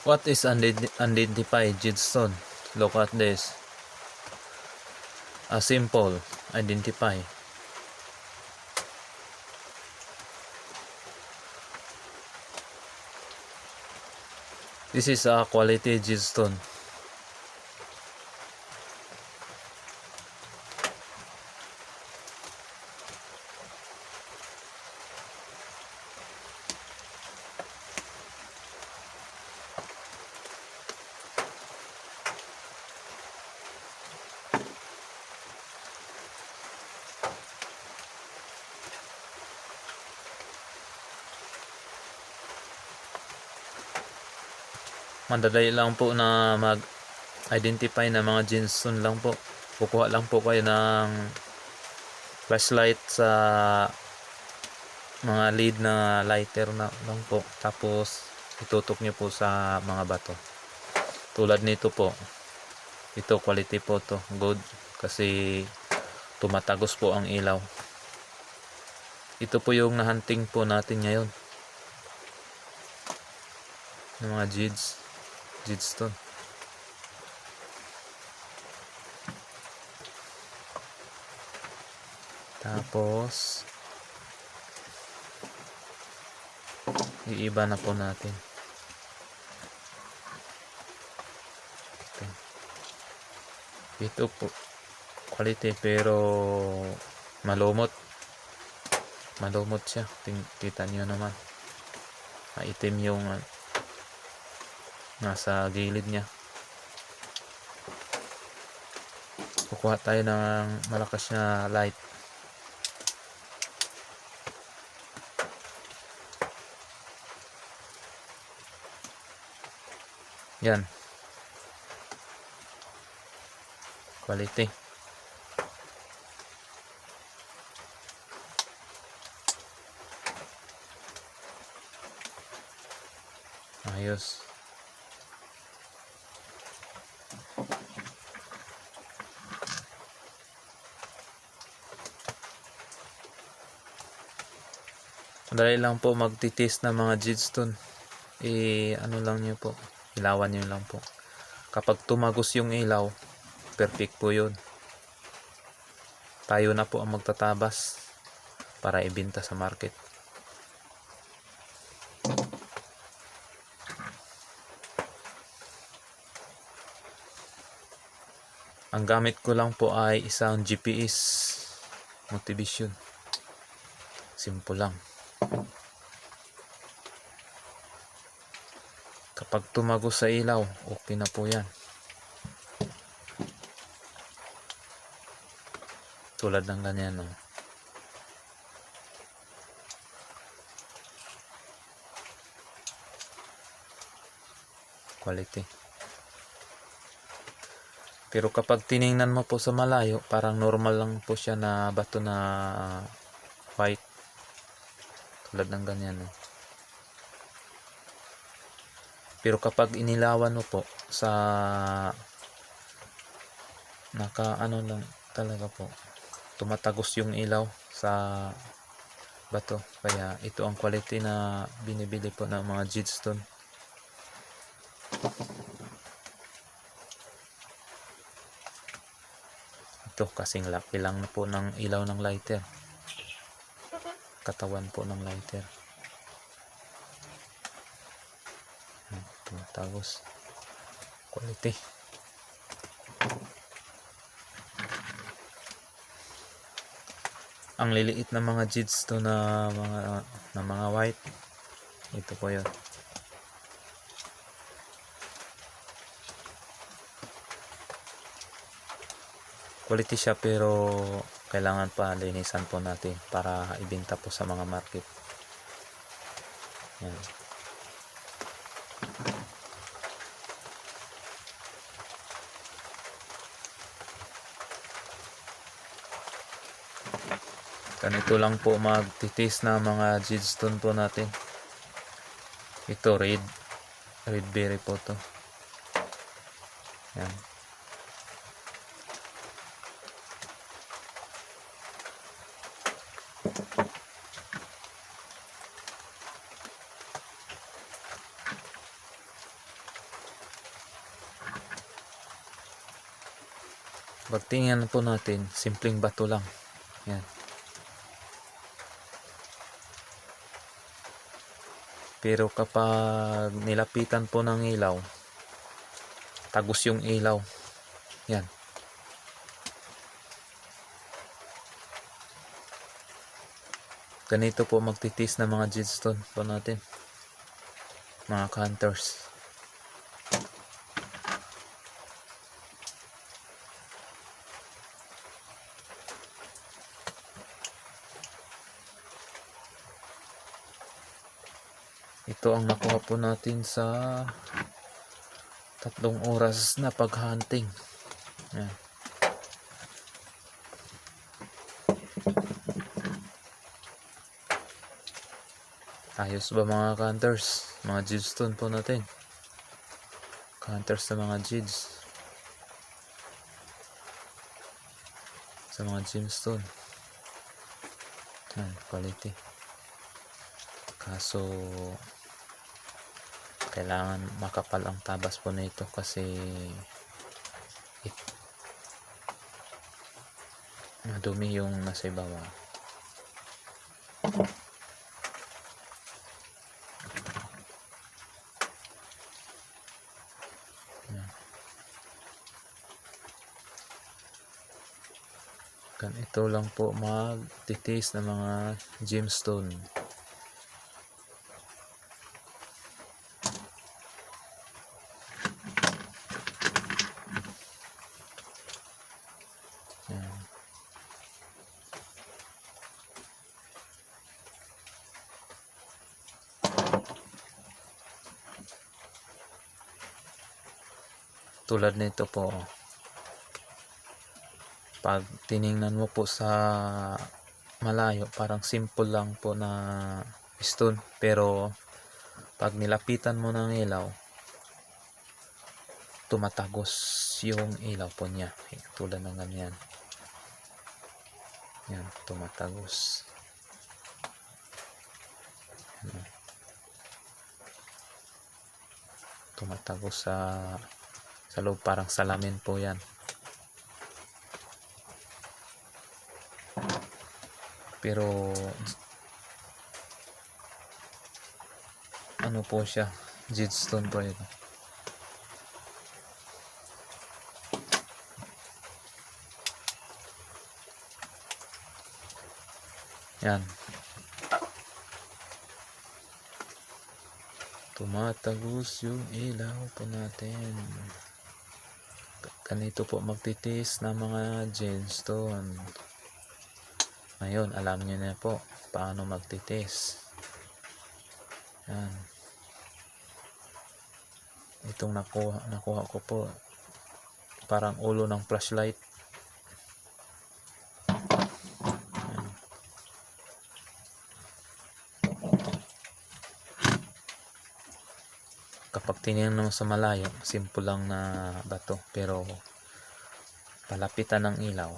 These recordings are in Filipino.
What is unidentified jadestone? Look at this. A simple identify. This is a quality jadestone. Madali lang po na mag-identify na mga jadestone lang po. Kukuha lang po kayo ng flashlight sa mga lead na lighter na lang po. Tapos itutok nyo po sa mga bato. Tulad nito po. Ito quality po to. Good. Kasi tumatagos po ang ilaw. Ito po yung nahunting po natin ngayon. Ng mga jadestone. Tapos iiba na po natin. Ito po quality pero malumot siya. Kita niyo naman, maitim yung nasa gilid niya. Kukuha tayo ng malakas na light. Yan, quality. Ayos. Madali lang po magtitis ng mga jadestone. Ano lang nyo po, ilawan nyo lang po. Kapag tumagos yung ilaw, perfect po yun. Tayo na po ang magtatabas para ibenta sa market. Ang gamit ko lang po ay isang GPS Multivision. Simple lang. Kapag tumagos sa ilaw, okay na po yan. Tulad ng ganyan, no? Quality. Pero kapag tiningnan mo po sa malayo, parang normal lang po siya na bato na white. Tulad ng ganyan, no? Pero kapag inilawan mo po sa ano lang talaga po, tumatagos yung ilaw sa bato. Kaya ito ang quality na binibili po ng mga jadestone. Ito kasing laki lang po ng ilaw ng lighter. Katawan po ng lighter. Tumatagos. Quality. Ang liliit na mga jadestone na mga white. Ito po 'yon. Quality siya pero kailangan pa linisan po natin para ibenta po sa mga market. Yan. Ganito lang po magtitis na mga jadestone po natin. Ito red berry po to. Yan. Pagtingnan po natin, simpleng bato lang. Yan. Pero kapag nilapitan po ng ilaw, tagos yung ilaw. Yan. Ganito po magtitis ng mga jadestone po natin, mga hunters. Ito ang nakuha po natin sa 3 oras na paghunting. Yan. Ayos ba mga hunters? Mga jadestone po natin. Hunters sa mga jids. Sa mga gemstone. Yan, quality. Kaso kailangan makapal ang tabas po nito kasi madumi yung nasa ibabaw. Ganito lang po magtitis ng mga gemstone. Yan. Tulad nito po, pag tiningnan mo po sa malayo, parang simple lang po na stone, pero pag nilapitan mo ng ilaw, tumatagos yung ilaw po niya. Tulad ng ganyan. Yan, tumatagos. Tumatagos sa loob, parang salamin po yan. Pero ano po siya, jadestone po ito. Yan. Tumatagos yung ilaw po natin. Ganito po magtitis ng mga gemstone. Ngayon, alam niyo na po paano magtitis. Yan. Itong nakuha ko po, parang ulo ng flashlight. Yan. Kapag tinignan mo sa malayo, simple lang na bato, pero palapitan ng ilaw,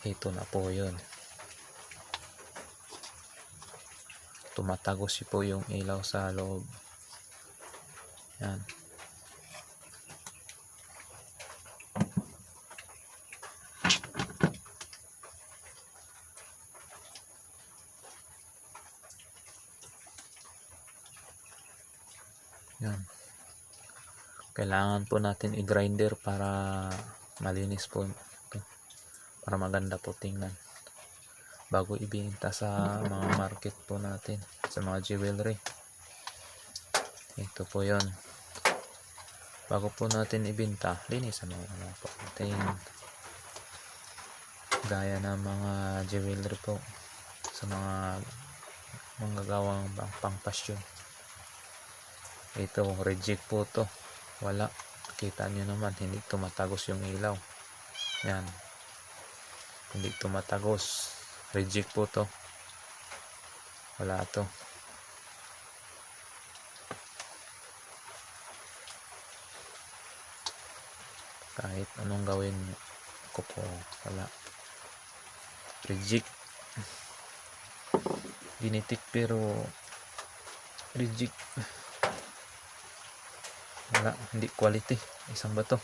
ito na po yun. Tumatagos po yung ilaw sa loob. Yan. Yan. Kailangan po natin i-grinder para malinis po ito, para maganda po tingnan bago ibenta sa mga market po natin, sa mga jewelry. Ito po yon. Bago po natin ibenta, linisan mo po natin, gaya ng mga jewelry po sa mga gawang pang-pasyon. Ito, reject po to. Wala. Kita nyo naman, hindi tumatagos yung ilaw. Yan. Hindi tumatagos. Reject po to. Wala to. Kahit anong gawin ko po, wala. Reject. Ginitik pero reject. Wala, hindi quality isang bato.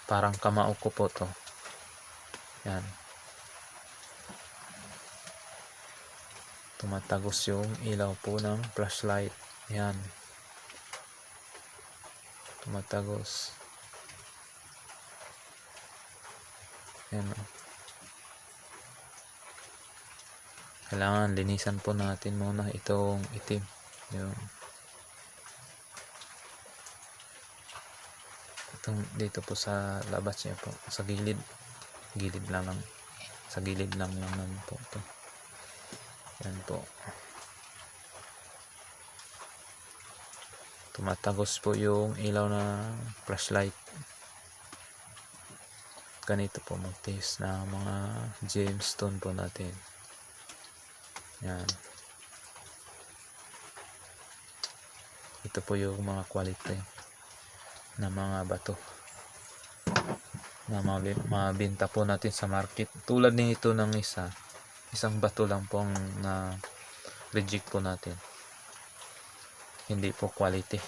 Parang kamao ko po to. Yan. Tumatagos yung ilaw po ng flashlight. Yan. Tumatagos. Yan. Kailangan linisan po natin muna itong itim. Yung itong dito po sa labas niya po, sa gilid lang sa gilid lang naman po ito. Yan po. Tumatagos po yung ilaw ng flashlight. Ganito po mag-test na mga gemstone po natin. Yan. Ito po yung mga quality na mga bato na mabenta po natin sa market. Tulad nito ng isang bato lang pong na reject po natin. Hindi po quality.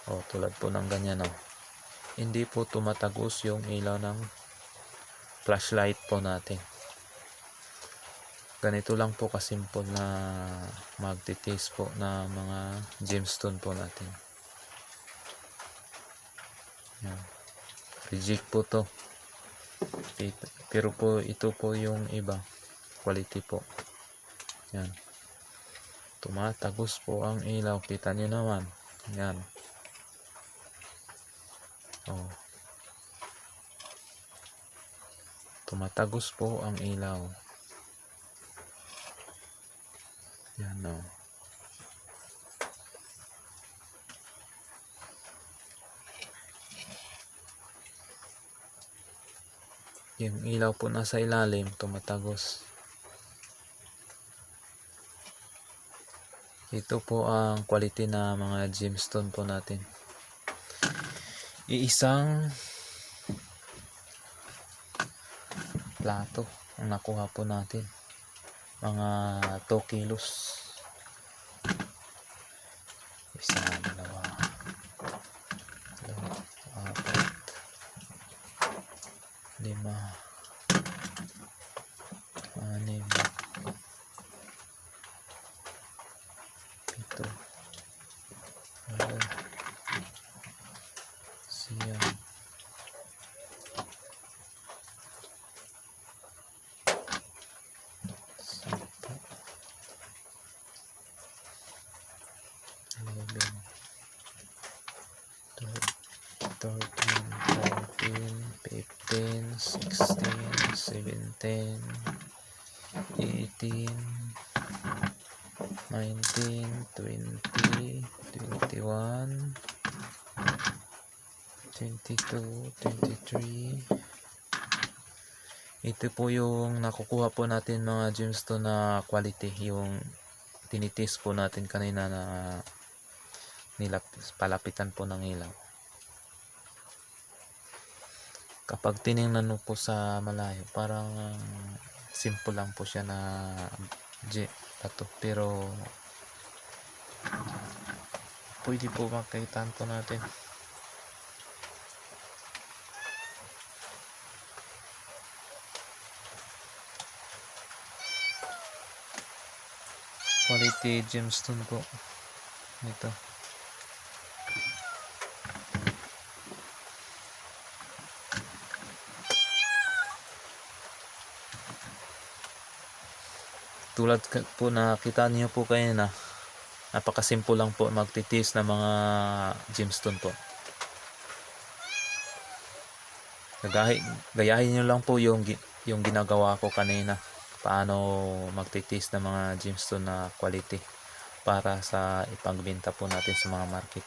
O tulad po ng ganyan o. Hindi po tumatagos yung ilaw ng flashlight po natin. Ganito lang po kasimple na magti-taste po na mga gemstone po natin. Yan. Reject po to. Pero po ito po yung iba. Quality po. Yan. Tumatagos po ang ilaw. Kita nyo naman. Yan. Oh. Tumatagos po ang ilaw. Yan o. Yung ilaw po nasa ilalim, tumatagos. Ito po ang quality na mga gemstone po natin. Iisang plato ang nakuha po natin. Mga 2 kilos. Isa, dalawa, apat, 5, 6, 7, 8, 9, 10, 20, 21, 22, 23. Ito po yung nakukuha po natin mga gemstone na quality, yung tinitis po natin kanina na palapitan po ng ilaw. Kapag tiningnan mo po sa malayo, parang simple lang po siya na bato, pero pwede po makaitan po natin. Quality gemstone po ito. Tulad po na kita niyo po kayo na napakasimple lang po magtitis na mga gemstone po. Gayahin nyo lang po yung ginagawa ko kanina, paano magtitis na mga gemstone na quality para sa ipagbenta po natin sa mga market.